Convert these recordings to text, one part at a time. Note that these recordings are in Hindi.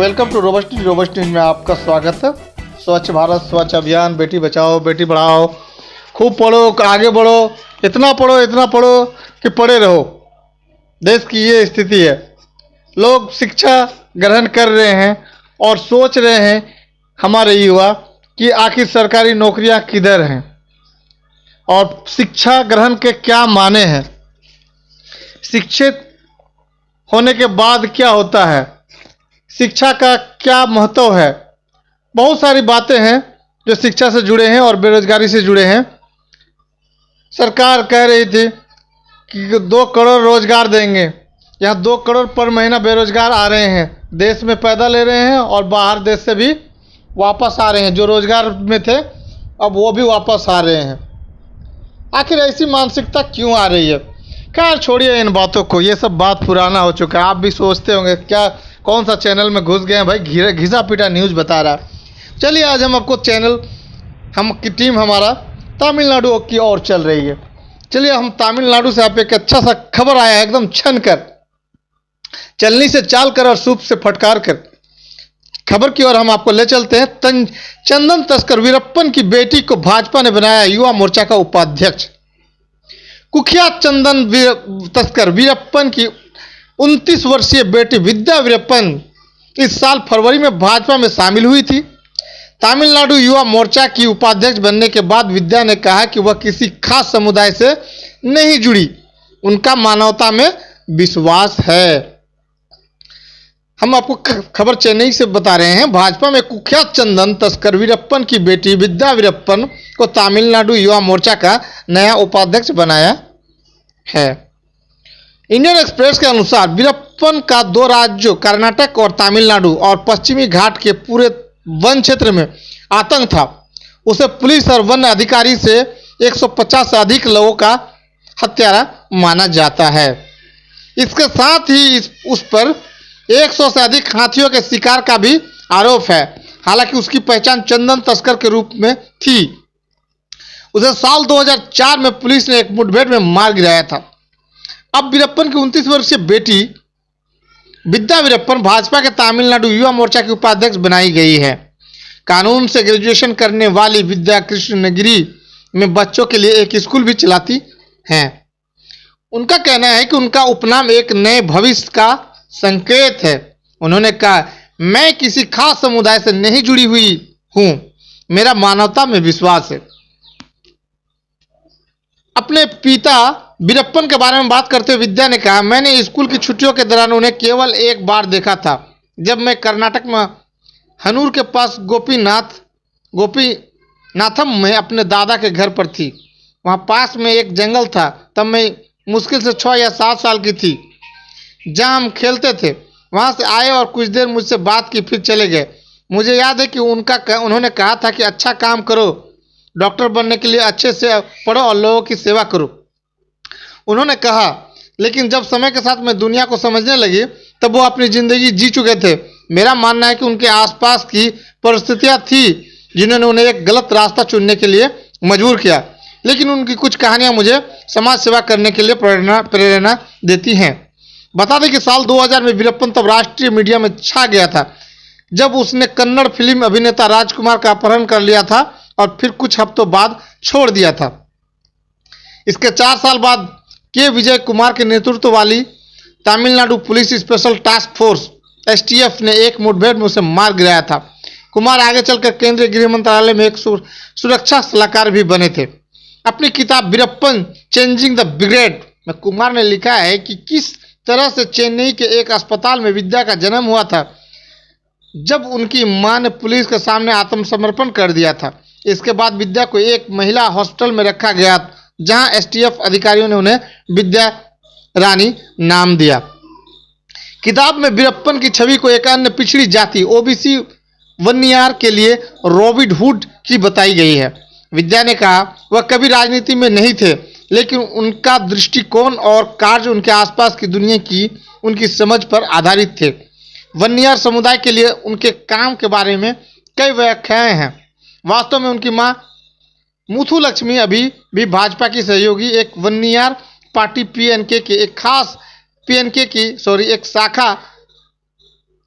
वेलकम टू रोबस्ट न्यूज में आपका स्वागत है। स्वच्छ भारत स्वच्छ अभियान, बेटी बचाओ बेटी पढ़ाओ, खूब पढ़ो आगे बढ़ो, इतना पढ़ो कि पढ़े रहो। देश की ये स्थिति है। लोग शिक्षा ग्रहण कर रहे हैं और सोच रहे हैं हमारे युवा कि आखिर सरकारी नौकरियां किधर हैं और शिक्षा ग्रहण के क्या माने हैं, शिक्षित होने के बाद क्या होता है, शिक्षा का क्या महत्व है। बहुत सारी बातें हैं जो शिक्षा से जुड़े हैं और बेरोजगारी से जुड़े हैं। सरकार कह रही थी कि 2 करोड़ रोजगार देंगे। यहाँ 2 करोड़ पर महीना बेरोजगार आ रहे हैं, देश में पैदा ले रहे हैं और बाहर देश से भी वापस आ रहे हैं। जो रोजगार में थे अब वो भी वापस आ रहे हैं। आखिर ऐसी मानसिकता क्यों आ रही है? खैर छोड़िए इन बातों को, ये सब बात पुराना हो चुका है। आप भी सोचते होंगे क्या कौन सा चैनल में घुस गए हैं भाई, घिसा पिटा न्यूज़ बता रहा है। चलिए आज हम आपको चैनल की टीम हमारा तमिलनाडु की ओर चल रही है। चलिए हम तमिलनाडु से आप एक अच्छा सा खबर आया है, एकदम छन कर, चलनी से चाल कर और सूप से फटकार कर खबर की ओर हम आपको ले चलते हैं। चंदन तस्कर वीरप्पन की बेटी को भाजपा ने बनाया युवा मोर्चा का उपाध्यक्ष। कुख्यात चंदन तस्कर वीरप्पन की 29 वर्षीय बेटी विद्या वीरप्पन इस साल फरवरी में भाजपा में शामिल हुई थी। तमिलनाडु युवा मोर्चा की उपाध्यक्ष बनने के बाद विद्या ने कहा कि वह किसी खास समुदाय से नहीं जुड़ी, उनका मानवता में विश्वास है। हम आपको खबर चेन्नई से बता रहे हैं। भाजपा में कुख्यात चंदन तस्कर वीरप्पन की बेटी विद्या वीरप्पन को तमिलनाडु युवा मोर्चा का नया उपाध्यक्ष बनाया है। इंडियन एक्सप्रेस के अनुसार वीरप्पन का 2 राज्यों कर्नाटक और तमिलनाडु और पश्चिमी घाट के पूरे वन क्षेत्र में आतंक था। उसे पुलिस और वन अधिकारी से 150 से अधिक लोगों का हत्यारा माना जाता है। इसके साथ ही उस पर 100 से अधिक हाथियों के शिकार का भी आरोप है। हालांकि उसकी पहचान चंदन तस्कर के रूप में थी। उसे साल 2004 में पुलिस ने एक मुठभेड़ में मार गिराया था। अब वीरप्पन की 29 वर्षीय बेटी विद्या वीरप्पन भाजपा के तमिलनाडु युवा मोर्चा की उपाध्यक्ष बनाई गई है। कानून से ग्रेजुएशन करने वाली विद्या कृष्णगिरी में बच्चों के लिए एक स्कूल भी चलाती हैं। उनका कहना है कि उनका उपनाम एक नए भविष्य का संकेत है। उन्होंने कहा, मैं किसी खास समुदाय से नहीं जुड़ी हुई हूं, मेरा मानवता में विश्वास है। अपने पिता वीरप्पन के बारे में बात करते हुए विद्या ने कहा, मैंने स्कूल की छुट्टियों के दौरान उन्हें केवल एक बार देखा था, जब मैं कर्नाटक में हनूर के पास गोपीनाथम में अपने दादा के घर पर थी। वहां पास में एक जंगल था। तब मैं मुश्किल से 6 या 7 साल की थी। जहां हम खेलते थे, वहां से आए और कुछ देर मुझसे बात की, फिर चले गए। मुझे याद है कि उन्होंने कहा था कि अच्छा काम करो, डॉक्टर बनने के लिए अच्छे से पढ़ो और लोगों की सेवा करो। उन्होंने कहा, लेकिन जब समय के साथ मैं दुनिया को समझने लगी तब वो अपनी ज़िंदगी जी चुके थे। मेरा मानना है कि उनके आसपास की परिस्थितियां थी जिन्होंने उन्हें एक गलत रास्ता चुनने के लिए मजबूर किया, लेकिन उनकी कुछ कहानियां मुझे समाज सेवा करने के लिए प्रेरणा देती हैं। बता दें कि साल 2000 में वीरप्पन तब राष्ट्रीय मीडिया में छा गया था जब उसने कन्नड़ फिल्म अभिनेता राजकुमार का अपहरण कर लिया था और फिर कुछ हफ्तों बाद छोड़ दिया था। इसके 4 साल बाद के विजय कुमार के नेतृत्व वाली Tamil Nadu police special task force STF ने एक मुठभेड़ में उसे मार गिराया था। कुमार आगे चलकर केंद्रीय गृह मंत्रालय में एक सुरक्षा सलाहकार भी बने थे। अपनी किताब वीरप्पन चेंजिंग द ब्रिगेड में कुमार ने लिखा है कि किस तरह से चेन्नई के एक अस्पताल में विद्या का जन्म हुआ था जब उनकी मां ने पुलिस के सामने आत्मसमर्पण कर दिया था। इसके बाद विद्या को एक महिला हॉस्टल में रखा गया जहां STF अधिकारियों ने उन्हें विद्या रानी नाम दिया। किताब में वीरप्पन की छवि को एक अन्य पिछड़ी जाति OBC वन्नियार के लिए रॉबिन हुड की बताई गई है। विद्या ने कहा, वह कभी राजनीति में नहीं थे, लेकिन उनका दृष्टिकोण और कार्य उनके आसपास की दुनिया की उनकी समझ पर आधारित थे। वन्नियार समुदाय के लिए उनके काम के बारे में कई व्याख्याएं हैं। वास्तव में उनकी मां मुथुलक्ष्मी अभी भी भाजपा की सहयोगी एक वन्नियार पार्टी PNK की एक शाखा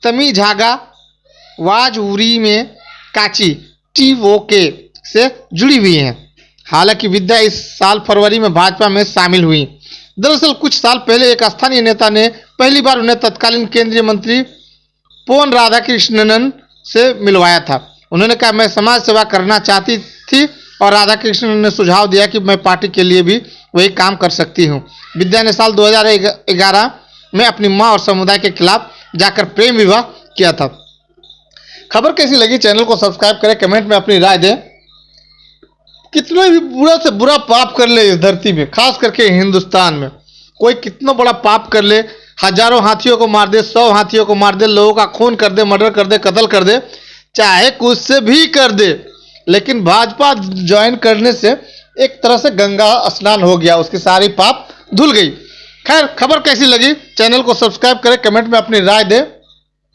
तमिझागा वाजउरी में काची TOK से जुड़ी हुई हैं। हालांकि विद्या इस साल फरवरी में भाजपा में शामिल हुई। दरअसल कुछ साल पहले एक स्थानीय नेता ने पहली बार उन्हें तत्कालीन केंद्रीय मंत्री पोन राधाकृष्णन से मिलवाया था। उन्होंने कहा, मैं समाज सेवा करना चाहती थी और राधाकृष्णन ने सुझाव दिया कि मैं पार्टी के लिए भी वही काम कर सकती हूँ। विद्या ने साल 2011 में अपनी मां और समुदाय के खिलाफ जाकर प्रेम विवाह किया था। खबर कैसी लगी? चैनल को सब्सक्राइब करें, कमेंट में अपनी राय दें। कितना भी बुरा से बुरा पाप कर ले इस धरती में, खास करके हिंदुस्तान में, कोई कितना बड़ा पाप कर ले, हजारों हाथियों को मार दे, 100 हाथियों को मार दे, लोगों का खून कर दे, मर्डर कर दे, कत्ल कर दे, चाहे कुछ से भी कर दे, लेकिन भाजपा ज्वाइन करने से एक तरह से गंगा स्नान हो गया, उसकी सारी पाप धुल गई। खैर, खबर कैसी लगी? चैनल को सब्सक्राइब करें, कमेंट में अपनी राय दें।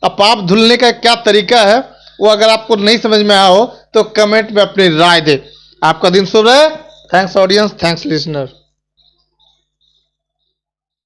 अब पाप धुलने का क्या तरीका है वो अगर आपको नहीं समझ में आया हो तो कमेंट में अपनी राय दें। आपका दिन शुभ रहे। Thanks audience, thanks listener.